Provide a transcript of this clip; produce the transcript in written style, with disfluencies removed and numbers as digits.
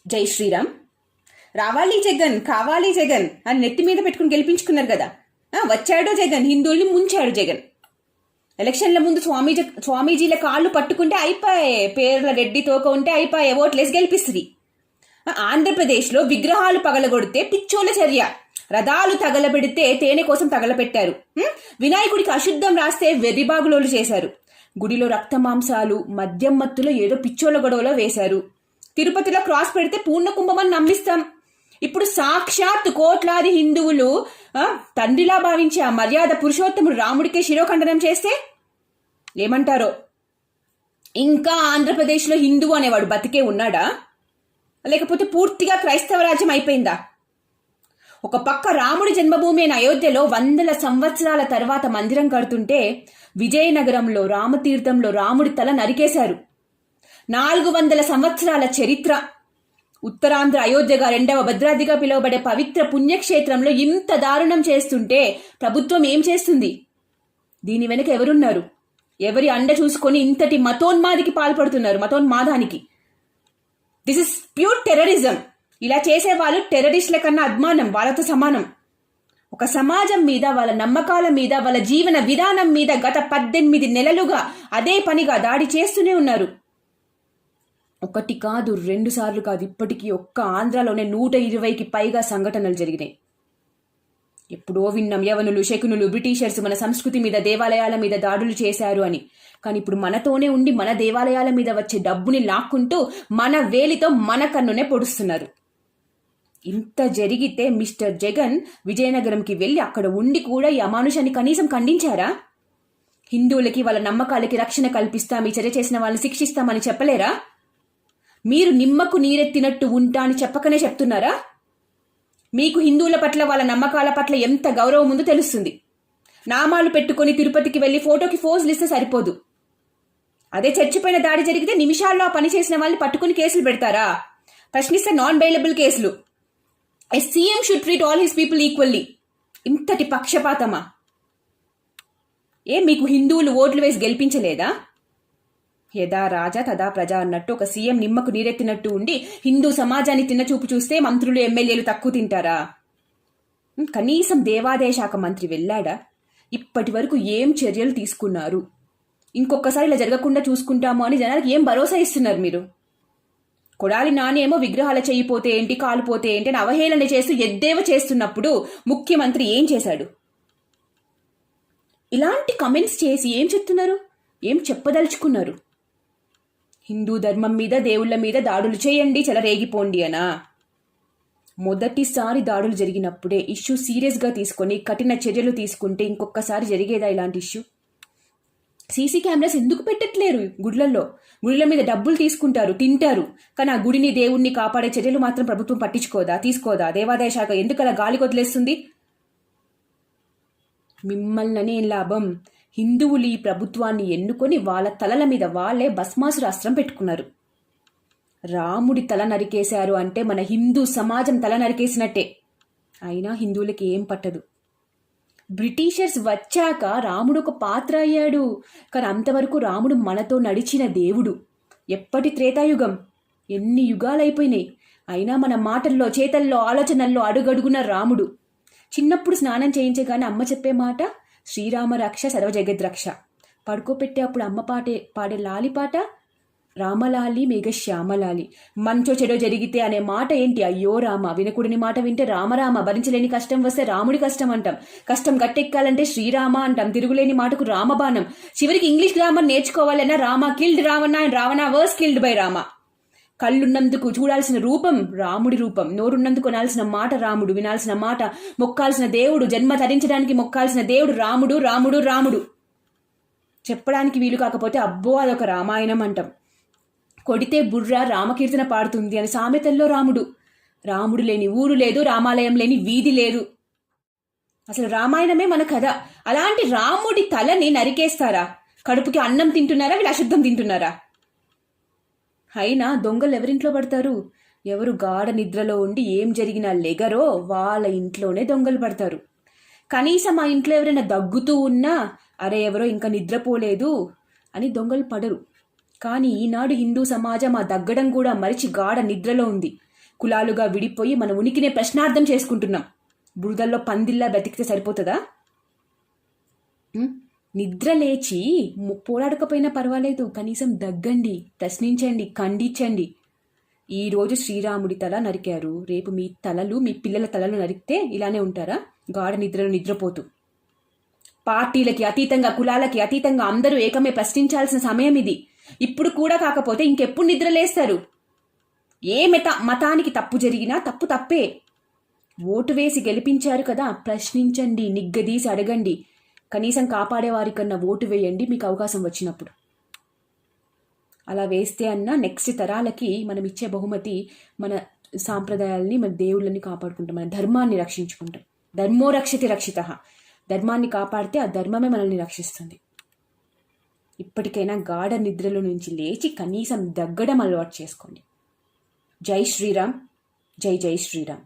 జై శ్రీరామ్. రావాలి జగన్, కావాలి జగన్ అని నెత్తి మీద పెట్టుకుని గెలిపించుకున్నారు కదా. వచ్చాడు జగన్, హిందువుల్ని ముంచాడు జగన్. ఎలక్షన్ల ముందు స్వామీజీల కాళ్ళు పట్టుకుంటే అయిపోయే, పేర్ల రెడ్డి తోక ఉంటే అయిపోయే, ఓట్లేసి గెలిపిస్తుంది. ఆంధ్రప్రదేశ్లో విగ్రహాలు పగలగొడితే పిచ్చోల చర్య, రథాలు తగలబెడితే తేనె కోసం తగలపెట్టారు. వినాయకుడికి అశుద్ధం రాస్తే వెర్రిబాగులోలు చేశారు. గుడిలో రక్తమాంసాలు, మద్యం మత్తులో ఏదో పిచ్చోల గొడవలో వేశారు. తిరుపతిలో క్రాస్ పెడితే పూర్ణ కుంభమని నమ్మిస్తాం. ఇప్పుడు సాక్షాత్ కోట్లాది హిందువులు తండ్రిలా భావించే ఆ మర్యాద పురుషోత్తముడు రాముడికే శిరోఖండనం చేస్తే ఏమంటారో. ఇంకా ఆంధ్రప్రదేశ్లో హిందువు అనేవాడు బతికే ఉన్నాడా, లేకపోతే పూర్తిగా క్రైస్తవ రాజ్యం అయిపోయిందా? ఒక పక్క రాముడి జన్మభూమి అయిన అయోధ్యలో 100 సంవత్సరాల తర్వాత మందిరం కడుతుంటే విజయనగరంలో రామతీర్థంలో రాముడి తల నరికేశారు. 400 సంవత్సరాల చరిత్ర. ఉత్తరాంధ్ర అయోధ్యగా 2వ భద్రాద్రిగా పిలువబడే పవిత్ర పుణ్యక్షేత్రంలో ఇంత దారుణం చేస్తుంటే ప్రభుత్వం ఏం చేస్తుంది? దీని వెనుక ఎవరున్నారు? ఎవరి అండ చూసుకొని ఇంతటి మతోన్మాదికి పాల్పడుతున్నారు? మతోన్మాదానికి. This is pure terrorism. ఇలా చేసే వాళ్ళు టెర్రరిస్టుల కన్నా అద్మానం, వాళ్ళతో సమానం. ఒక సమాజం మీద, వాళ్ళ నమ్మకాల మీద, వాళ్ళ జీవన విధానం మీద గత 18 నెలలుగా అదే పనిగా దాడి చేస్తూనే ఉన్నారు. 1 కాదు, 2 సార్లు కాదు, ఇప్పటికీ ఒక్క ఆంధ్రాలోనే 120కి పైగా సంఘటనలు జరిగినాయి. ఎప్పుడో విన్నాం యవనులు, శకునులు, బ్రిటిషర్స్ మన సంస్కృతి మీద, దేవాలయాల మీద దాడులు చేశారు అని. కానీ ఇప్పుడు మనతోనే ఉండి మన దేవాలయాల మీద వచ్చే డబ్బుని లాక్కుంటూ మన వేలితో మన కన్నునే పొడుస్తున్నారు. ఇంత జరిగితే మిస్టర్ జగన్ విజయనగరంకి వెళ్ళి అక్కడ ఉండి కూడా ఈ అమానుషాన్ని కనీసం ఖండించారా? హిందువులకి, వాళ్ళ నమ్మకాలకి రక్షణ కల్పిస్తాం, ఈ చర్య చేసిన వాళ్ళని శిక్షిస్తామని చెప్పలేరా? మీరు నిమ్మకు నీరెత్తినట్టు ఉంటా అని చెప్పకనే చెప్తున్నారా? మీకు హిందువుల పట్ల, వాళ్ళ నమ్మకాల పట్ల ఎంత గౌరవం ఉందో తెలుస్తుంది. నామాలు పెట్టుకుని తిరుపతికి వెళ్ళి ఫోటోకి ఫోజులు ఇస్తే సరిపోదు. అదే చర్చిపైన దాడి జరిగితే నిమిషాల్లో ఆ పని చేసిన వాళ్ళని పట్టుకుని కేసులు పెడతారా? ప్రశ్నిస్తే నాన్ బెయిలబుల్ కేసులు. A CM should treat all his people equally. ఇంతటి పక్షపాతమా? మీకు హిందువులు ఓట్లు వేసి గెలిపించలేదా? యదా రాజా తదా ప్రజ అన్నట్టు ఒక సీఎం నిమ్మకు నీరెత్తినట్టు ఉండి హిందూ సమాజాన్ని తిన్నచూపు చూస్తే మంత్రులు, ఎమ్మెల్యేలు తక్కువ తింటారా? కనీసం దేవాదాయ శాఖ మంత్రి వెళ్ళాడా? ఇప్పటి వరకు ఏం చర్యలు తీసుకున్నారు? ఇంకొకసారి ఇలా జరగకుండా చూసుకుంటాము అని జనాలకు ఏం భరోసా ఇస్తున్నారు మీరు? కొడాలి నాని ఏమో విగ్రహాల చేయిపోతే ఏంటి, కాలుపోతే ఏంటి అని అవహేళన చేస్తూ ఎద్దేవ చేస్తున్నప్పుడు ముఖ్యమంత్రి ఏం చేశాడు? ఇలాంటి కమెంట్స్ చేసి ఏం చెప్తున్నారు? ఏం చెప్పదలుచుకున్నారు? హిందూ ధర్మం మీద, దేవుళ్ల మీద దాడులు చేయండి, చెలరేగిపోండి అనా? మొదటిసారి దాడులు జరిగినప్పుడే ఇష్యూ సీరియస్గా తీసుకొని కఠిన చర్యలు తీసుకుంటే ఇంకొకసారి జరిగేదా ఇలాంటి ఇష్యూ? సీసీ కెమెరాస్ ఎందుకు పెట్టట్లేరు గుళ్ళల్లో? గుళ్ళ మీద డబ్బులు తీసుకుంటారు, తింటారు. కానీ ఆ గుడిని, దేవుణ్ణి కాపాడే చర్యలు మాత్రం ప్రభుత్వం తీసుకోదా? దేవాదాయ శాఖ ఎందుకు అలా గాలి కొదిలేస్తుంది? మిమ్మల్ననే లాభం. హిందువులు ఈ ప్రభుత్వాన్ని ఎన్నుకొని వాళ్ళ తలల మీద వాళ్ళే భస్మాసురాస్త్రం పెట్టుకున్నారు. రాముడి తల నరికేశారు అంటే మన హిందూ సమాజం తల నరికేసినట్టే. అయినా హిందువులకి ఏం పట్టదు. బ్రిటిషర్స్ వచ్చాక రాముడు ఒక పాత్ర అయ్యాడు. కానీ అంతవరకు రాముడు మనతో నడిచిన దేవుడు. ఎప్పటి త్రేతాయుగం, ఎన్ని యుగాలైపోయినాయి. అయినా మన మాటల్లో, చేతల్లో, ఆలోచనల్లో అడుగడుగున రాముడు. చిన్నప్పుడు స్నానం చేయించగానే అమ్మ చెప్పే మాట శ్రీరామ రక్ష సర్వజగద్రక్ష. పడుకోపెట్టే అప్పుడు అమ్మ పాడే లాలిపాట రామలాలి మేఘ శ్యామలాలి. మంచో చెడో జరిగితే అనే మాట ఏంటి? అయ్యో రామ. వినకుడిని మాట వింటే రామరామ. భరించలేని కష్టం వస్తే రాముడి కష్టం అంటాం. కష్టం గట్టెక్కాలంటే శ్రీరామ అంటాం. తిరుగులేని మాటకు రామబాణం. చివరికి ఇంగ్లీష్ గ్రామర్ నేర్చుకోవాలన్నా Rama killed Ravana and Ravana was killed by Rama. కళ్ళున్నందుకు చూడాల్సిన రూపం రాముడి రూపం. నోరున్నందుకు కొనాల్సిన మాట రాముడు. వినాల్సిన మాట, మొక్కాల్సిన దేవుడు, జన్మ ధరించడానికి మొక్కాల్సిన దేవుడు రాముడు, రాముడు, రాముడు. చెప్పడానికి వీలు కాకపోతే అబ్బో అదొక రామాయణం అంటాం. కొడితే బుర్ర రామకీర్తన పాడుతుంది అని సామెతల్లో రాముడు. రాముడు లేని ఊరు లేదు, రామాలయం లేని వీధి లేదు. అసలు రామాయణమే మన కథ. అలాంటి రాముడి తలని నరికేస్తారా? కడుపుకి అన్నం తింటున్నారా? వీళ్ళు అశుద్ధం తింటున్నారా? అయినా దొంగలు ఎవరింట్లో పడతారు? ఎవరు గాఢ నిద్రలో ఉండి ఏం జరిగినా లెగరో వాళ్ళ ఇంట్లోనే దొంగలు పడతారు. కనీసం ఆ ఇంట్లో ఎవరైనా దగ్గుతూ ఉన్నా అరే ఎవరో ఇంకా నిద్రపోలేదు అని దొంగలు పడరు. కానీ ఈనాడు హిందూ సమాజం ఆ దగ్గడం కూడా మరిచి గాఢ నిద్రలో ఉంది. కులాలుగా విడిపోయి మన ఉనికినే ప్రశ్నార్థం చేసుకుంటున్నాం. బురదల్లో పందిల్లా బ్రతికితే సరిపోతుందా? నిద్ర లేచి పోరాడకపోయినా పర్వాలేదు, కనీసం దగ్గండి, ప్రశ్నించండి, ఖండించండి. ఈరోజు శ్రీరాముడి తల నరికారు, రేపు మీ తలలు, మీ పిల్లల తలలు నరికితే ఇలానే ఉంటారా? గాఢ నిద్రలో నిద్రపోతూ. పార్టీలకి అతీతంగా, కులాలకి అతీతంగా అందరూ ఏకమే ప్రశ్నించాల్సిన సమయం ఇది. ఇప్పుడు కూడా కాకపోతే ఇంకెప్పుడు నిద్రలేస్తారు? ఏ మతానికి తప్పు జరిగినా తప్పు తప్పే. ఓటు వేసి గెలిపించారు కదా, ప్రశ్నించండి, నిగ్గదీసి అడగండి. కనీసం కాపాడేవారి కన్నా ఓటు వేయండి మీకు అవకాశం వచ్చినప్పుడు. అలా వేస్తే అన్నా నెక్స్ట్ తరాలకి మనం ఇచ్చే బహుమతి మన సాంప్రదాయాల్ని, మన దేవుళ్ళని కాపాడుకుంటాం, మన ధర్మాన్ని రక్షించుకుంటాం. ధర్మో రక్షతి రక్షితః. ధర్మాన్ని కాపాడితే ఆ ధర్మమే మనల్ని రక్షిస్తుంది. ఇప్పటికైనా గాఢ నిద్రలో నుంచి లేచి కనీసం దగ్గడం అలవాటు చేసుకోండి. జై శ్రీరామ్. జై జై శ్రీరామ్.